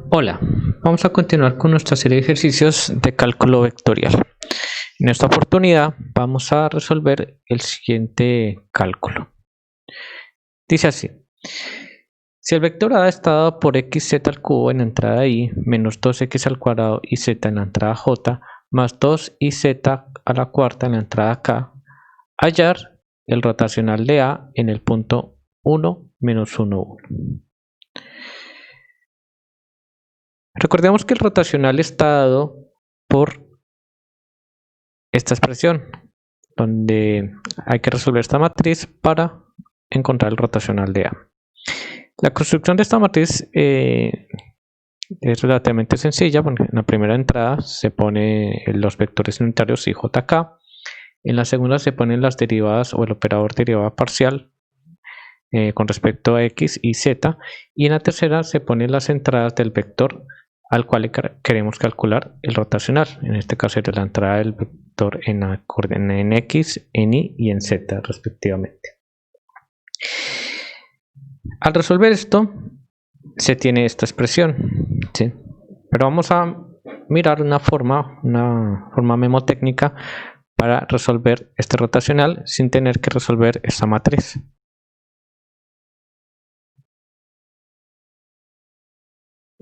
Hola, vamos a continuar con nuestra serie de ejercicios de cálculo vectorial. En esta oportunidad vamos a resolver el siguiente cálculo. Dice así: si el vector A está dado por xz al cubo en la entrada I, menos 2x al cuadrado y z en la entrada J, más 2iz a la cuarta en la entrada K, hallar el rotacional de A en el punto 1, menos 1, 1. Recordemos que el rotacional está dado por esta expresión, donde hay que resolver esta matriz para encontrar el rotacional de A. La construcción de esta matriz es relativamente sencilla, porque en la primera entrada se ponen los vectores unitarios y jk, en la segunda se ponen las derivadas o el operador derivada parcial con respecto a x y z, y en la tercera se ponen las entradas del vector al cual queremos calcular el rotacional. En este caso sería la entrada del vector en x, en y y en z respectivamente. Al resolver esto se tiene esta expresión, ¿sí? Pero vamos a mirar una forma memotécnica para resolver este rotacional sin tener que resolver esta matriz.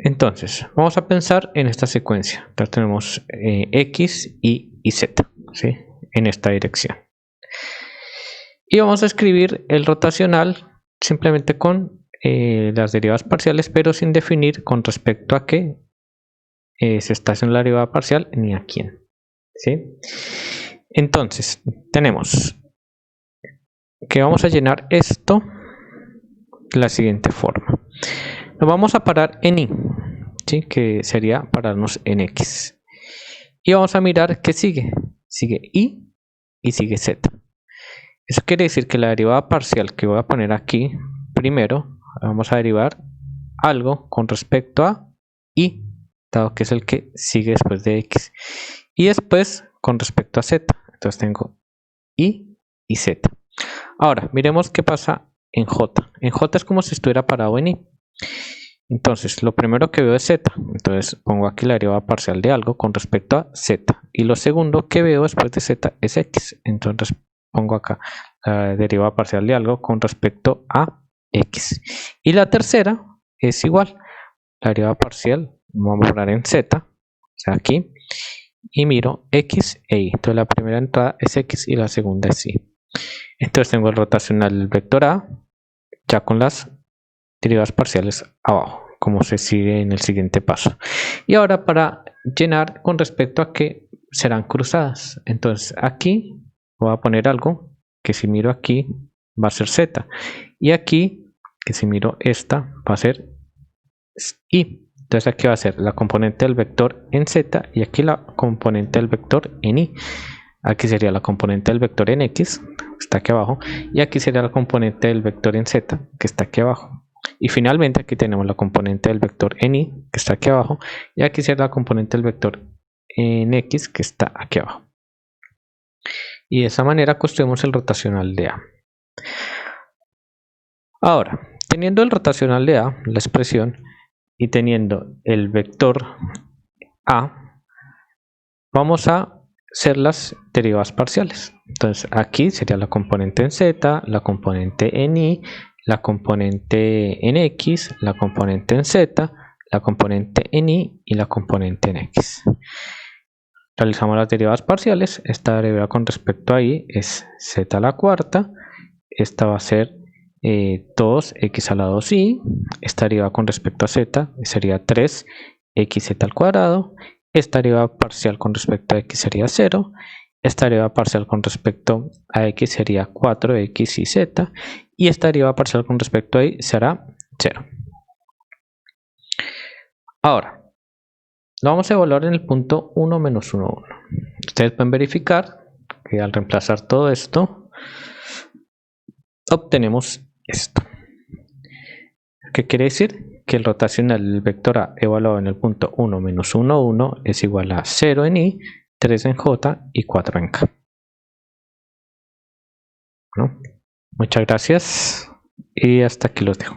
Entonces, vamos a pensar en esta secuencia. Entonces tenemos x, y z, ¿sí? En esta dirección. Y vamos a escribir el rotacional simplemente con las derivadas parciales, pero sin definir con respecto a qué se está haciendo la derivada parcial ni a quién, ¿sí? Entonces, tenemos que vamos a llenar esto de la siguiente forma. Nos vamos a parar en y, ¿sí? Que sería pararnos en x. Y vamos a mirar qué sigue. Sigue y sigue z. Eso quiere decir que la derivada parcial que voy a poner aquí, primero vamos a derivar algo con respecto a y, dado que es el que sigue después de x. Y después con respecto a z. Entonces tengo y z. Ahora, miremos qué pasa en j. En j es como si estuviera parado en y. Entonces, lo primero que veo es z. Entonces, pongo aquí la derivada parcial de algo con respecto a z. Y lo segundo que veo después de z es x. Entonces, pongo acá la derivada parcial de algo con respecto a x. Y la tercera es igual. La derivada parcial, vamos a poner en z, o sea, aquí. Y miro x e y. Entonces, la primera entrada es x y la segunda es y. Entonces, tengo el rotacional del vector A ya con las derivadas parciales abajo, como se sigue en el siguiente paso. Y ahora para llenar con respecto a que serán cruzadas. Entonces aquí voy a poner algo que si miro aquí va a ser z. Y aquí, que si miro esta, va a ser y. Entonces aquí va a ser la componente del vector en z y aquí la componente del vector en y. Aquí sería la componente del vector en x, que está aquí abajo, y aquí sería la componente del vector en z, que está aquí abajo. Y finalmente aquí tenemos la componente del vector en y, que está aquí abajo, y aquí será la componente del vector en x, que está aquí abajo. Y de esa manera construimos el rotacional de A. Ahora, teniendo el rotacional de A, la expresión, y teniendo el vector A, vamos a hacer las derivadas parciales. Entonces aquí sería la componente en z, la componente en y, la componente en x, la componente en z, la componente en y y la componente en x. Realizamos las derivadas parciales. Esta derivada con respecto a y es z a la cuarta. Esta va a ser 2x a la 2y. Esta derivada con respecto a z sería 3xz al cuadrado. Esta derivada parcial con respecto a x sería 0. Esta derivada parcial con respecto a x sería 4x y z. Y esta derivada parcial con respecto a y será 0. Ahora, lo vamos a evaluar en el punto 1 menos 1, 1. Ustedes pueden verificar que al reemplazar todo esto, obtenemos esto. ¿Qué quiere decir? Que el rotacional del vector A evaluado en el punto 1 menos 1, 1 es igual a 0 en y, 3 en j y 4 en k. ¿No? Muchas gracias y hasta aquí los dejo.